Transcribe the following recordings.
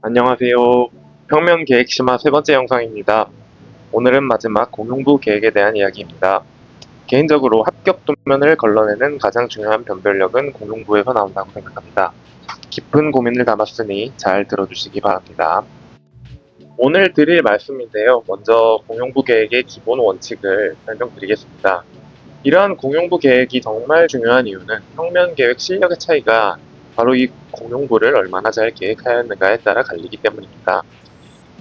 안녕하세요. 평면 계획 심화 세 번째 영상입니다. 오늘은 마지막 공용부 계획에 대한 이야기입니다. 개인적으로 합격 도면을 걸러내는 가장 중요한 변별력은 공용부에서 나온다고 생각합니다. 깊은 고민을 담았으니 잘 들어주시기 바랍니다. 오늘 드릴 말씀인데요. 먼저 공용부 계획의 기본 원칙을 설명드리겠습니다. 이러한 공용부 계획이 정말 중요한 이유는 평면 계획 실력의 차이가 바로 이 공용부를 얼마나 잘 계획하였는가에 따라 갈리기 때문입니다.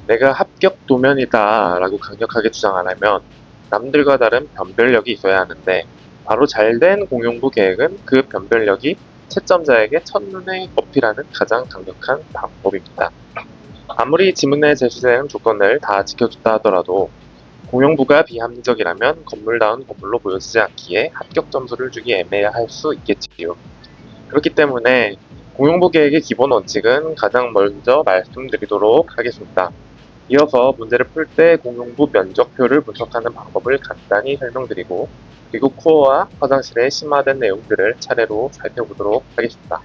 내가 합격 도면이다 라고 강력하게 주장 안 하면 남들과 다른 변별력이 있어야 하는데 바로 잘된 공용부 계획은 그 변별력이 채점자에게 첫눈에 어필하는 가장 강력한 방법입니다. 아무리 지문에 제시되는 조건을 다 지켜줬다 하더라도 공용부가 비합리적이라면 건물다운 건물로 보여지지 않기에 합격 점수를 주기 애매할 수 있겠지요. 그렇기 때문에 공용부 계획의 기본 원칙은 가장 먼저 말씀드리도록 하겠습니다. 이어서 문제를 풀 때 공용부 면적표를 분석하는 방법을 간단히 설명드리고 그리고 코어와 화장실에 심화된 내용들을 차례로 살펴보도록 하겠습니다.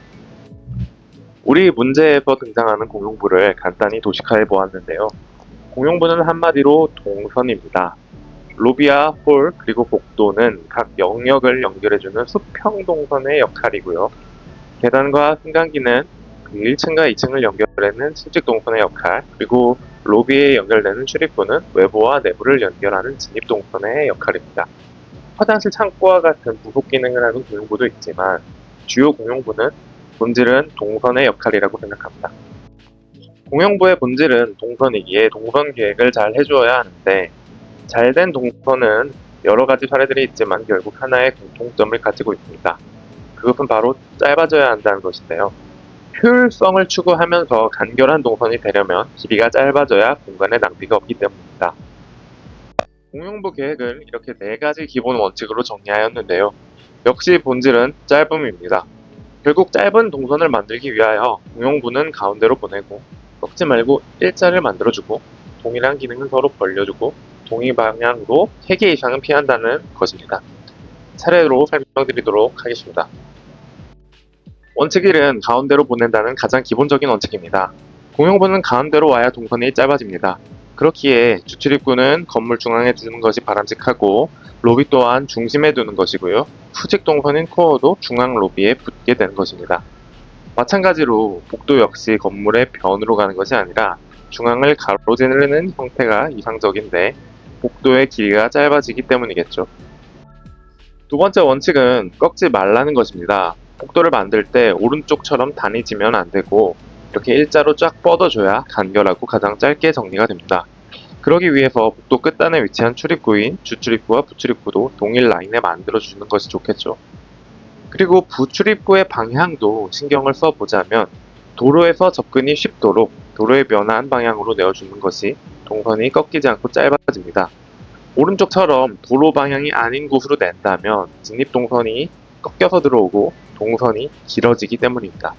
우리 문제에서 등장하는 공용부를 간단히 도식화해 보았는데요. 공용부는 한마디로 동선입니다. 로비와 홀 그리고 복도는 각 영역을 연결해주는 수평 동선의 역할이고요. 계단과 승강기는 그 1층과 2층을 연결하는 수직 동선의 역할, 그리고 로비에 연결되는 출입구는 외부와 내부를 연결하는 진입 동선의 역할입니다. 화장실 창고와 같은 부속 기능을 하는 공용부도 있지만 주요 공용부는 본질은 동선의 역할이라고 생각합니다. 공용부의 본질은 동선이기에 동선 계획을 잘 해주어야 하는데 잘된 동선은 여러 가지 사례들이 있지만 결국 하나의 공통점을 가지고 있습니다. 그것은 바로 짧아져야 한다는 것인데요. 효율성을 추구하면서 간결한 동선이 되려면 길이가 짧아져야 공간의 낭비가 없기 때문입니다. 공용부 계획을 이렇게 네 가지 기본 원칙으로 정리하였는데요. 역시 본질은 짧음입니다. 결국 짧은 동선을 만들기 위하여 공용부는 가운데로 보내고 꺾지 말고 일자를 만들어주고 동일한 기능은 서로 벌려주고 동일 방향으로 3개 이상은 피한다는 것입니다. 차례로 설명드리도록 하겠습니다. 원칙 1은 가운데로 보낸다는 가장 기본적인 원칙입니다. 공용부는 가운데로 와야 동선이 짧아집니다. 그렇기에 주출입구는 건물 중앙에 두는 것이 바람직하고 로비 또한 중심에 두는 것이고요. 수직 동선인 코어도 중앙 로비에 붙게 되는 것입니다. 마찬가지로 복도 역시 건물의 변으로 가는 것이 아니라 중앙을 가로지르는 형태가 이상적인데 복도의 길이가 짧아지기 때문이겠죠. 두 번째 원칙은 꺾지 말라는 것입니다. 복도를 만들 때 오른쪽처럼 단이 지면 안 되고 이렇게 일자로 쫙 뻗어줘야 간결하고 가장 짧게 정리가 됩니다. 그러기 위해서 복도 끝단에 위치한 출입구인 주출입구와 부출입구도 동일 라인에 만들어주는 것이 좋겠죠. 그리고 부출입구의 방향도 신경을 써보자면 도로에서 접근이 쉽도록 도로의 면한 방향으로 내어주는 것이 동선이 꺾이지 않고 짧아집니다. 오른쪽처럼 도로 방향이 아닌 곳으로 낸다면 진입 동선이 꺾여서 들어오고 동선이 길어지기 때문입니다.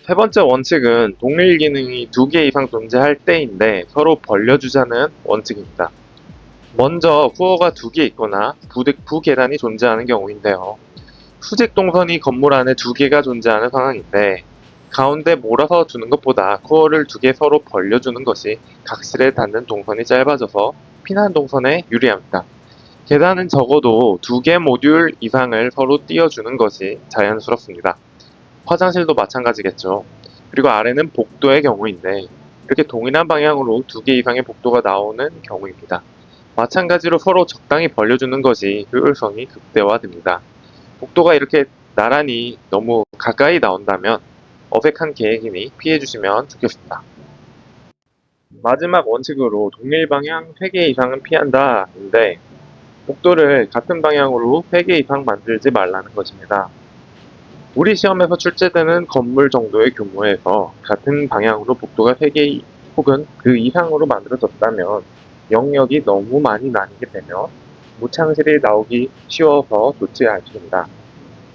세 번째 원칙은 동일 기능이 2개 이상 존재할 때인데 서로 벌려주자는 원칙입니다. 먼저 후어가 2개 있거나 부계단이 존재하는 경우인데요. 수직 동선이 건물 안에 2개가 존재하는 상황인데 가운데 몰아서 두는 것보다 코어를 2개 서로 벌려주는 것이 각실에 닿는 동선이 짧아져서 피난 동선에 유리합니다. 계단은 적어도 2개 모듈 이상을 서로 띄워주는 것이 자연스럽습니다. 화장실도 마찬가지겠죠. 그리고 아래는 복도의 경우인데 이렇게 동일한 방향으로 2개 이상의 복도가 나오는 경우입니다. 마찬가지로 서로 적당히 벌려주는 것이 효율성이 극대화됩니다. 복도가 이렇게 나란히 너무 가까이 나온다면 어색한 계획이니 피해주시면 좋겠습니다. 마지막 원칙으로 동일 방향 3개 이상은 피한다인데 복도를 같은 방향으로 3개 이상 만들지 말라는 것입니다. 우리 시험에서 출제되는 건물 정도의 규모에서 같은 방향으로 복도가 3개 혹은 그 이상으로 만들어졌다면 영역이 너무 많이 나뉘게 되면 무창실이 나오기 쉬워서 좋지 않습니다.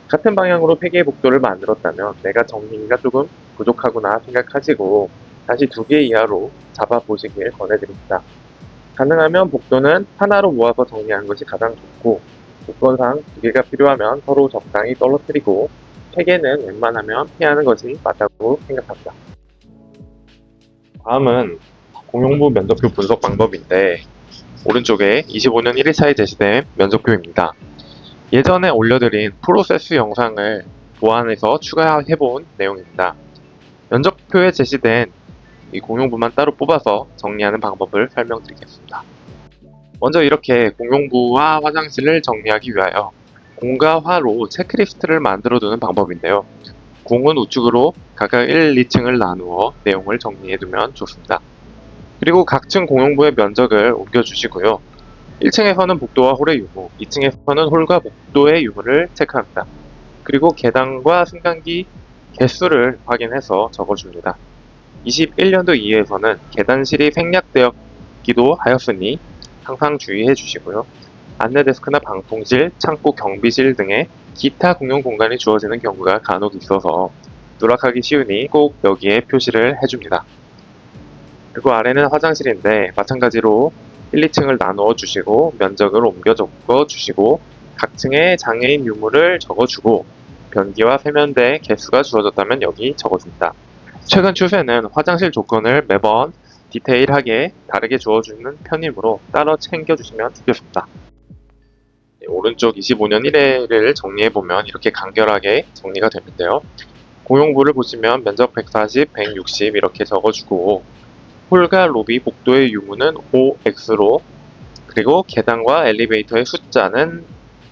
같은 방향으로 3개의 복도를 만들었다면 내가 정리가 조금 부족하구나 생각하시고 다시 2개 이하로 잡아보시길 권해드립니다. 가능하면 복도는 하나로 모아서 정리하는 것이 가장 좋고 조건상 2개가 필요하면 서로 적당히 떨어뜨리고 3개는 웬만하면 피하는 것이 맞다고 생각합니다. 다음은 공용부 면접표 분석 방법인데 오른쪽에 25년 1일차에 제시된 면접표입니다. 예전에 올려드린 프로세스 영상을 보완해서 추가해본 내용입니다. 면접표에 제시된 이 공용부만 따로 뽑아서 정리하는 방법을 설명드리겠습니다. 먼저 이렇게 공용부와 화장실을 정리하기 위하여 공과 화로 체크리스트를 만들어 두는 방법인데요. 공은 우측으로 각각 1, 2층을 나누어 내용을 정리해 두면 좋습니다. 그리고 각 층 공용부의 면적을 옮겨주시고요. 1층에서는 복도와 홀의 유무, 2층에서는 홀과 복도의 유무를 체크합니다. 그리고 계단과 승강기 개수를 확인해서 적어줍니다. 21년도 이해에서는 계단실이 생략되었기도 하였으니 항상 주의해 주시고요. 안내 데스크나 방통실, 창고, 경비실 등의 기타 공용 공간이 주어지는 경우가 간혹 있어서 누락하기 쉬우니 꼭 여기에 표시를 해줍니다. 그리고 아래는 화장실인데 마찬가지로 1, 2층을 나누어 주시고 면적을 옮겨 적어 주시고 각 층의 장애인 유무를 적어주고 변기와 세면대 개수가 주어졌다면 여기 적어줍니다. 최근 추세는 화장실 조건을 매번 디테일하게 다르게 주어주는 편이므로 따로 챙겨주시면 좋겠습니다. 오른쪽 25년 1회를 정리해보면 이렇게 간결하게 정리가 되는데요. 공용부를 보시면 면적 140, 160 이렇게 적어주고 홀과 로비 복도의 유무는 OX로 그리고 계단과 엘리베이터의 숫자는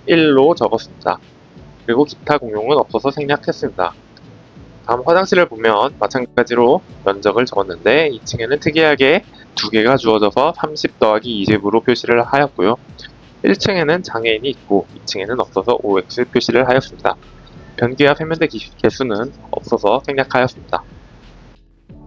1로 적었습니다. 그리고 기타 공용은 없어서 생략했습니다. 다음 화장실을 보면 마찬가지로 면적을 적었는데 2층에는 특이하게 2개가 주어져서 30 더하기 20으로 표시를 하였고요. 1층에는 장애인이 있고 2층에는 없어서 OX 표시를 하였습니다. 변기와 세면대 개수는 없어서 생략하였습니다.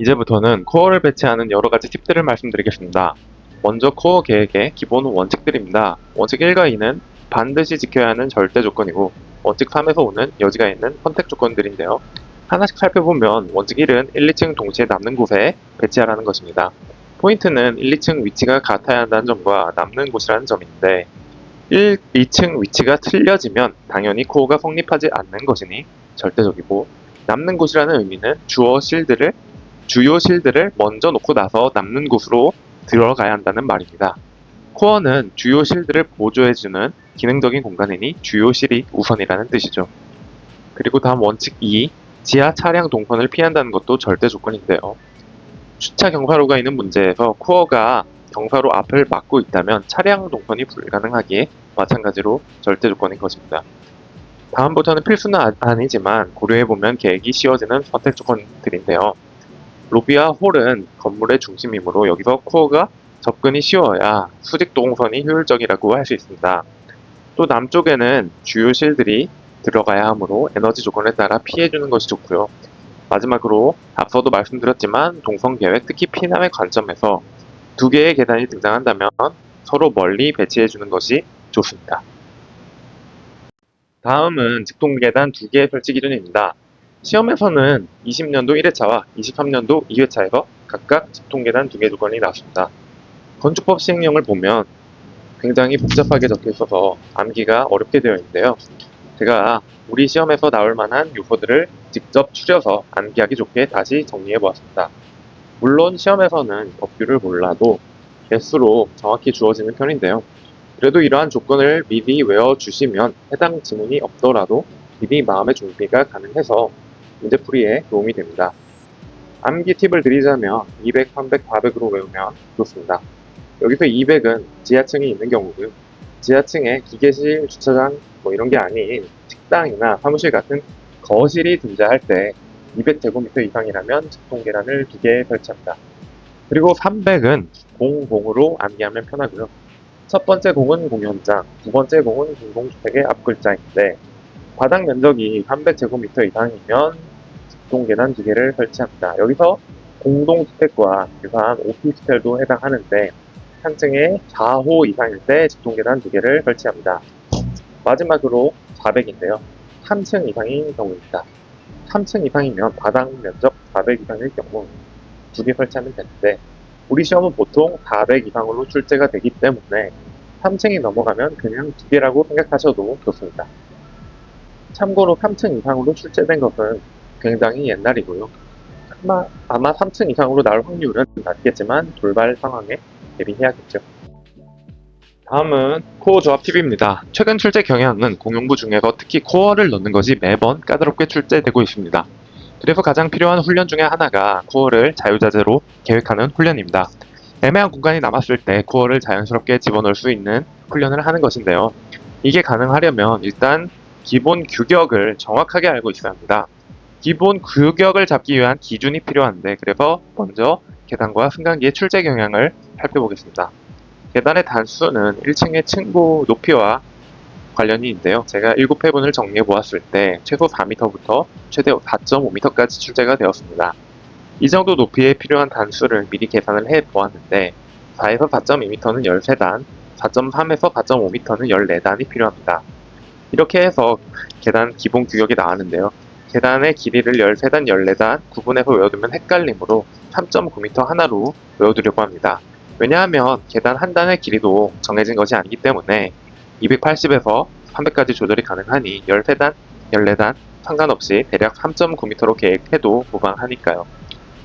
이제부터는 코어를 배치하는 여러가지 팁들을 말씀드리겠습니다. 먼저 코어 계획의 기본 원칙들입니다. 원칙 1과 2는 반드시 지켜야 하는 절대 조건이고 원칙 3에서 5는 여지가 있는 선택 조건들인데요. 하나씩 살펴보면 원칙 1은 1, 2층 동시에 남는 곳에 배치하라는 것입니다. 포인트는 1, 2층 위치가 같아야 한다는 점과 남는 곳이라는 점인데 1, 2층 위치가 틀려지면 당연히 코어가 성립하지 않는 것이니 절대적이고 남는 곳이라는 의미는 주요 실드를 먼저 놓고 나서 남는 곳으로 들어가야 한다는 말입니다. 코어는 주요 실드를 보조해주는 기능적인 공간이니 주요 실이 우선이라는 뜻이죠. 그리고 다음 원칙 2, 지하 차량 동선을 피한다는 것도 절대 조건인데요. 주차 경사로가 있는 문제에서 코어가 경사로 앞을 막고 있다면 차량 동선이 불가능하기에 마찬가지로 절대 조건인 것입니다. 다음부터는 필수는 아니지만 고려해보면 계획이 쉬워지는 선택 조건들인데요. 로비와 홀은 건물의 중심이므로 여기서 코어가 접근이 쉬워야 수직 동선이 효율적이라고 할 수 있습니다. 또 남쪽에는 주요 실들이 들어가야 하므로 에너지 조건에 따라 피해주는 것이 좋고요. 마지막으로 앞서도 말씀드렸지만 동선 계획, 특히 피남의 관점에서 2개의 계단이 등장한다면 서로 멀리 배치해주는 것이 좋습니다. 다음은 직통계단 2개 설치 기준입니다. 시험에서는 20년도 1회차와 23년도 2회차에서 각각 직통계단 2개 조건이 나왔습니다. 건축법 시행령을 보면 굉장히 복잡하게 적혀 있어서 암기가 어렵게 되어 있는데요. 제가 우리 시험에서 나올 만한 요소들을 직접 추려서 암기하기 좋게 다시 정리해 보았습니다. 물론 시험에서는 법규를 몰라도 개수로 정확히 주어지는 편인데요. 그래도 이러한 조건을 미리 외워주시면 해당 지문이 없더라도 미리 마음의 준비가 가능해서 문제풀이에 도움이 됩니다. 암기 팁을 드리자면 200, 300, 400으로 외우면 좋습니다. 여기서 200은 지하층이 있는 경우고요. 지하층에 기계실, 주차장 이런 게 아닌 식당이나 사무실 같은 거실이 존재할 때 200제곱미터 이상이라면 직통 계단을 2개 설치합니다. 그리고 300은 공으로 암기하면 편하고요. 첫 번째 공은 공연장, 두 번째 공은 공동주택의 앞글자인데 바닥 면적이 300제곱미터 이상이면 직통 계단 2개를 설치합니다. 여기서 공동주택과 유사한 오피스텔도 해당하는데 한 층에 4호 이상일 때 직통 계단 2개를 설치합니다. 마지막으로 400인데요. 3층 이상인 경우입니다. 3층 이상이면 바닥 면적 400 이상일 경우 2개 설치하면 되는데 우리 시험은 보통 400 이상으로 출제가 되기 때문에 3층이 넘어가면 그냥 2개라고 생각하셔도 좋습니다. 참고로 3층 이상으로 출제된 것은 굉장히 옛날이고요. 아마 3층 이상으로 나올 확률은 낮겠지만 돌발 상황에 대비해야겠죠. 다음은 코어 조합 팁입니다. 최근 출제 경향은 공용부 중에서 특히 코어를 넣는 것이 매번 까다롭게 출제되고 있습니다. 그래서 가장 필요한 훈련 중에 하나가 코어를 자유자재로 계획하는 훈련입니다. 애매한 공간이 남았을 때 코어를 자연스럽게 집어넣을 수 있는 훈련을 하는 것인데요. 이게 가능하려면 일단 기본 규격을 정확하게 알고 있어야 합니다. 기본 규격을 잡기 위한 기준이 필요한데, 그래서 먼저 계단과 승강기의 출제 경향을 살펴보겠습니다. 계단의 단수는 1층의 층고 높이와 관련이 있는데요. 제가 7회분을 정리해 보았을 때 최소 4m부터 최대 4.5m까지 출제가 되었습니다. 이 정도 높이에 필요한 단수를 미리 계산을 해 보았는데 4에서 4.2m는 13단, 4.3에서 4.5m는 14단이 필요합니다. 이렇게 해서 계단 기본 규격이 나왔는데요. 계단의 길이를 13단, 14단 구분해서 외워두면 헷갈리므로 3.9m 하나로 외워두려고 합니다. 왜냐하면 계단 한 단의 길이도 정해진 것이 아니기 때문에 280에서 300까지 조절이 가능하니 13단, 14단 상관없이 대략 3.9m로 계획해도 무방하니까요.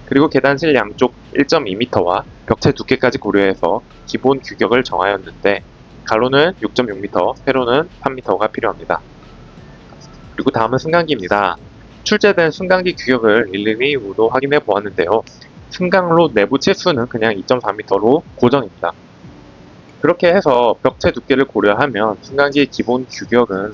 그리고 계단실 양쪽 1.2m와 벽체 두께까지 고려해서 기본 규격을 정하였는데 가로는 6.6m, 세로는 3m가 필요합니다. 그리고 다음은 승강기입니다. 출제된 승강기 규격을 일일이 모두 확인해 보았는데요. 승강로 내부 치수는 그냥 2.4m로 고정입니다. 그렇게 해서 벽체 두께를 고려하면 승강기의 기본 규격은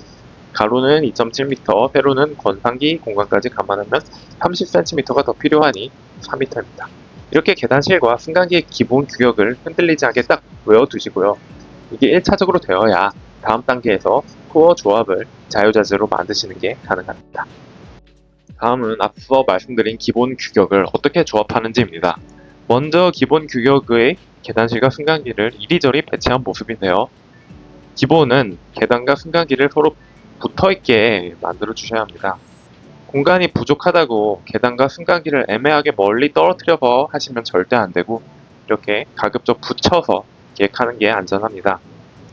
가로는 2.7m, 세로는 건상기 공간까지 감안하면 30cm가 더 필요하니 4m입니다. 이렇게 계단실과 승강기의 기본 규격을 흔들리지 않게 딱 외워두시고요. 이게 1차적으로 되어야 다음 단계에서 코어 조합을 자유자재로 만드시는 게 가능합니다. 다음은 앞서 말씀드린 기본 규격을 어떻게 조합하는지입니다. 먼저 기본 규격의 계단실과 승강기를 이리저리 배치한 모습인데요. 기본은 계단과 승강기를 서로 붙어있게 만들어 주셔야 합니다. 공간이 부족하다고 계단과 승강기를 애매하게 멀리 떨어뜨려서 하시면 절대 안 되고 이렇게 가급적 붙여서 계획하는 게 안전합니다.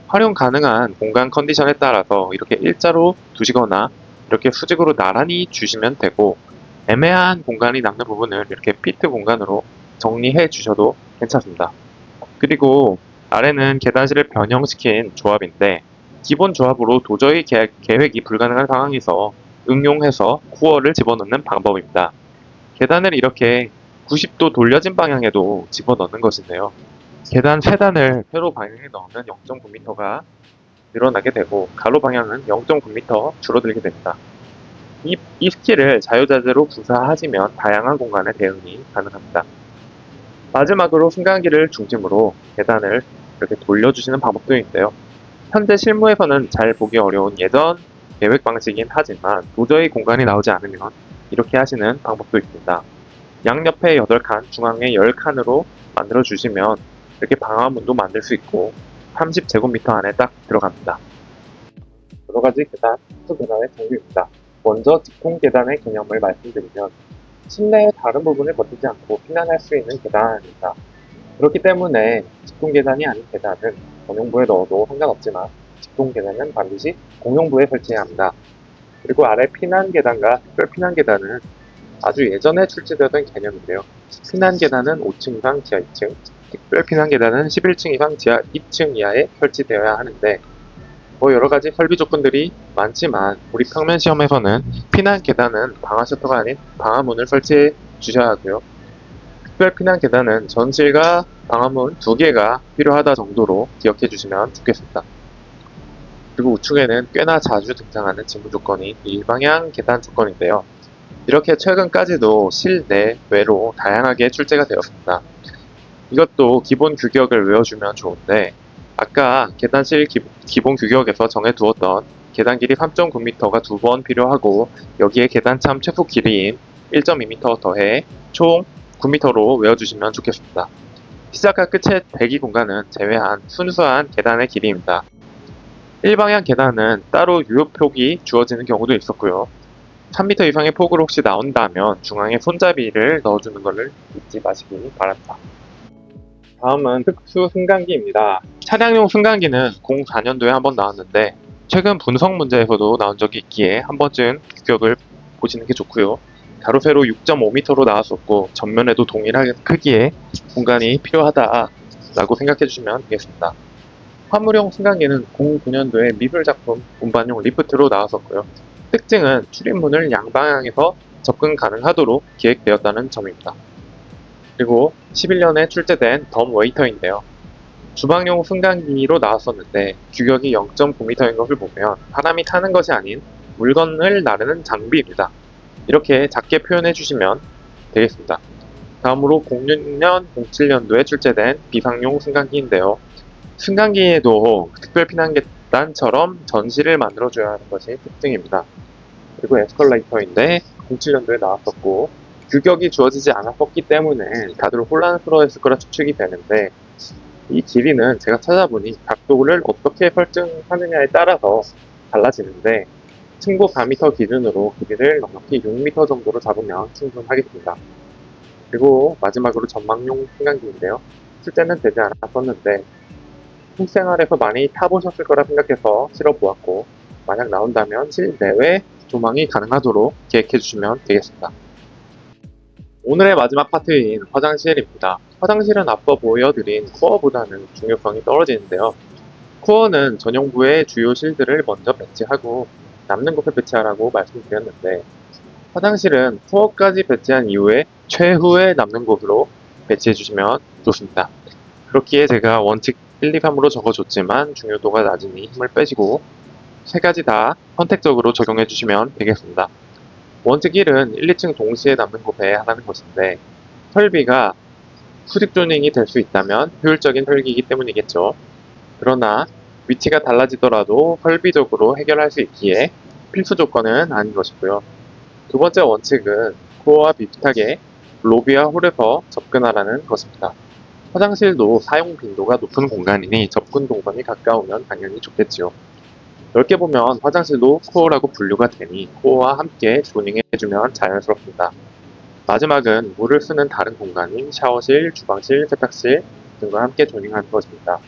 활용 가능한 공간 컨디션에 따라서 이렇게 일자로 두시거나 이렇게 수직으로 나란히 주시면 되고, 애매한 공간이 남는 부분을 이렇게 피트 공간으로 정리해 주셔도 괜찮습니다. 그리고 아래는 계단실을 변형시킨 조합인데 기본 조합으로 도저히 계획이 불가능한 상황에서 응용해서 코어를 집어넣는 방법입니다. 계단을 이렇게 90도 돌려진 방향에도 집어넣는 것인데요. 계단 3단을 세로 방향에 넣으면 0.9m가 늘어나게 되고 가로 방향은 0.9m 줄어들게 됩니다. 이 스킬을 자유자재로 구사하시면 다양한 공간에 대응이 가능합니다. 마지막으로 승강기를 중심으로 계단을 이렇게 돌려주시는 방법도 있는데요. 현재 실무에서는 잘 보기 어려운 예전 계획 방식이긴 하지만 도저히 공간이 나오지 않으면 이렇게 하시는 방법도 있습니다. 양옆에 8칸, 중앙에 10칸으로 만들어 주시면 이렇게 방화문도 만들 수 있고 30제곱미터 안에 딱 들어갑니다. 여러 가지 계단, 특수 계단의 종류입니다. 먼저 직통 계단의 개념을 말씀드리면 실내의 다른 부분을 버티지 않고 피난할 수 있는 계단입니다. 그렇기 때문에 직통 계단이 아닌 계단은 전용부에 넣어도 상관없지만 직통 계단은 반드시 공용부에 설치해야 합니다. 그리고 아래 피난 계단과 특별 피난 계단은 아주 예전에 출시되던 개념인데요. 피난 계단은 5층 이상 지하 2층, 특별 피난 계단은 11층 이상 지하 2층 이하에 설치되어야 하는데 여러 가지 설비 조건들이 많지만 우리 평면 시험에서는 피난 계단은 방화 셔터가 아닌 방화문을 설치해 주셔야 하고요. 특별 피난 계단은 전실과 방화문 2개가 필요하다 정도로 기억해 주시면 좋겠습니다. 그리고 우측에는 꽤나 자주 등장하는 지문 조건이 일방향 계단 조건인데요. 이렇게 최근까지도 실내, 외로 다양하게 출제가 되었습니다. 이것도 기본 규격을 외워주면 좋은데 아까 계단실 기본 규격에서 정해두었던 계단 길이 3.9m가 2번 필요하고 여기에 계단참 최소 길이인 1.2m 더해 총 9m로 외워주시면 좋겠습니다. 시작과 끝의 대기 공간은 제외한 순수한 계단의 길이입니다. 일방향 계단은 따로 유효폭이 주어지는 경우도 있었고요. 3m 이상의 폭으로 혹시 나온다면 중앙에 손잡이를 넣어주는 것을 잊지 마시기 바랍니다. 다음은 특수 승강기입니다. 차량용 승강기는 04년도에 한번 나왔는데 최근 분석 문제에서도 나온 적이 있기에 한 번쯤 규격을 보시는 게 좋고요. 가로 세로 6.5m로 나왔었고 전면에도 동일한 크기의 공간이 필요하다라고 생각해 주시면 되겠습니다. 화물용 승강기는 09년도에 미술작품 운반용 리프트로 나왔었고요. 특징은 출입문을 양방향에서 접근 가능하도록 기획되었다는 점입니다. 그리고 11년에 출제된 덤 웨이터인데요. 주방용 승강기로 나왔었는데 규격이 0.9m인 것을 보면 사람이 타는 것이 아닌 물건을 나르는 장비입니다. 이렇게 작게 표현해 주시면 되겠습니다. 다음으로 06년, 07년도에 출제된 비상용 승강기인데요. 승강기에도 특별 피난계단처럼 전시를 만들어줘야 하는 것이 특징입니다. 그리고 에스컬레이터인데 07년도에 나왔었고 규격이 주어지지 않았었기 때문에 다들 혼란스러워했을 거라 추측이 되는데 이 길이는 제가 찾아보니 각도를 어떻게 설정하느냐에 따라서 달라지는데 층고 4m 기준으로 길이를 넉넉히 6m 정도로 잡으면 충분하겠습니다. 그리고 마지막으로 전망용 승강기인데요. 실제는 되지 않았었는데 실생활에서 많이 타보셨을 거라 생각해서 실어보았고 만약 나온다면 실내외 조망이 가능하도록 기획해 주시면 되겠습니다. 오늘의 마지막 파트인 화장실입니다. 화장실은 앞서 보여드린 코어보다는 중요성이 떨어지는데요. 코어는 전용부에 주요 실들을 먼저 배치하고 남는 곳에 배치하라고 말씀드렸는데 화장실은 코어까지 배치한 이후에 최후에 남는 곳으로 배치해 주시면 좋습니다. 그렇기에 제가 원칙 1, 2, 3으로 적어줬지만 중요도가 낮으니 힘을 빼시고 세 가지 다 선택적으로 적용해 주시면 되겠습니다. 원칙 1은 1, 2층 동시에 남는 곳에 하라는 것인데 설비가 수직 조닝이 될 수 있다면 효율적인 설계이기 때문이겠죠. 그러나 위치가 달라지더라도 설비적으로 해결할 수 있기에 필수 조건은 아닌 것이고요. 두 번째 원칙은 코어와 비슷하게 로비와 홀에서 접근하라는 것입니다. 화장실도 사용 빈도가 높은 공간이니 접근 동선이 가까우면 당연히 좋겠지요. 넓게 보면 화장실도 코어라고 분류가 되니 코어와 함께 조닝해주면 자연스럽습니다. 마지막은 물을 쓰는 다른 공간인 샤워실, 주방실, 세탁실 등과 함께 조닝하는 것입니다.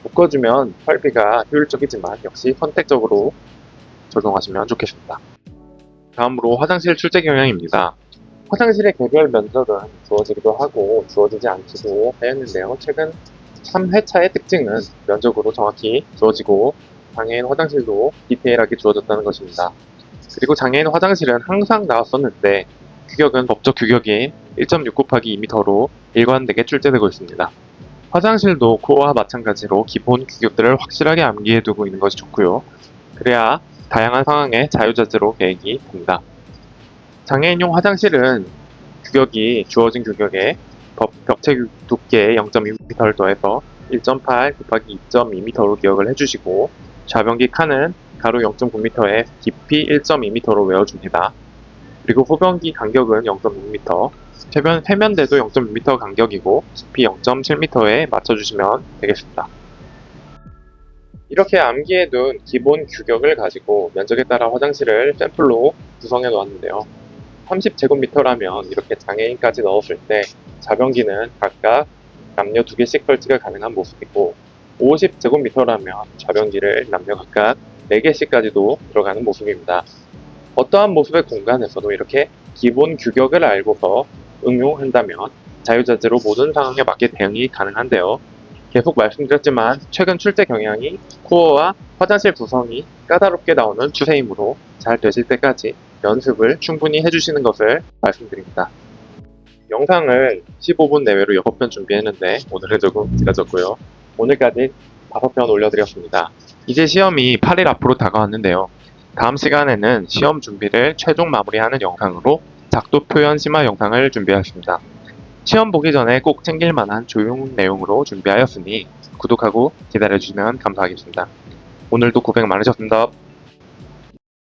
묶어주면 설비가 효율적이지만 역시 선택적으로 적용하시면 좋겠습니다. 다음으로 화장실 출제 경향입니다. 화장실의 개별 면적은 주어지기도 하고 주어지지 않기도 하였는데요. 최근 3회차의 특징은 면적으로 정확히 주어지고 장애인 화장실도 디테일하게 주어졌다는 것입니다. 그리고 장애인 화장실은 항상 나왔었는데 규격은 법적 규격인 1.6 곱하기 2m로 일관되게 출제되고 있습니다. 화장실도 코어와 마찬가지로 기본 규격들을 확실하게 암기해두고 있는 것이 좋고요. 그래야 다양한 상황에 자유자재로 계획이 됩니다. 장애인용 화장실은 규격이 주어진 규격에 벽체 두께 0.2m를 더해서 1.8 곱하기 2.2m로 기억을 해주시고 좌변기 칸은 가로 0.9m에 깊이 1.2m로 외워줍니다. 그리고 후변기 간격은 0.6m, 세면대도 0.6m 간격이고 깊이 0.7m에 맞춰주시면 되겠습니다. 이렇게 암기해둔 기본 규격을 가지고 면적에 따라 화장실을 샘플로 구성해 놓았는데요. 30제곱미터라면 이렇게 장애인까지 넣었을 때 좌변기는 각각 남녀 2개씩 설치가 가능한 모습이고 50제곱미터라면 좌변기를 남녀 각각 4개씩까지도 들어가는 모습입니다. 어떠한 모습의 공간에서도 이렇게 기본 규격을 알고서 응용한다면 자유자재로 모든 상황에 맞게 대응이 가능한데요. 계속 말씀드렸지만 최근 출제 경향이 코어와 화장실 구성이 까다롭게 나오는 추세이므로 잘 되실 때까지 연습을 충분히 해주시는 것을 말씀드립니다. 영상을 15분 내외로 6편 준비했는데 오늘은 조금 길어졌고요. 오늘까지 5편 올려드렸습니다. 이제 시험이 8일 앞으로 다가왔는데요. 다음 시간에는 시험 준비를 최종 마무리하는 영상으로 작도 표현 심화 영상을 준비하였습니다. 시험 보기 전에 꼭 챙길 만한 조용 내용으로 준비하였으니 구독하고 기다려주시면 감사하겠습니다. 오늘도 고생 많으셨습니다.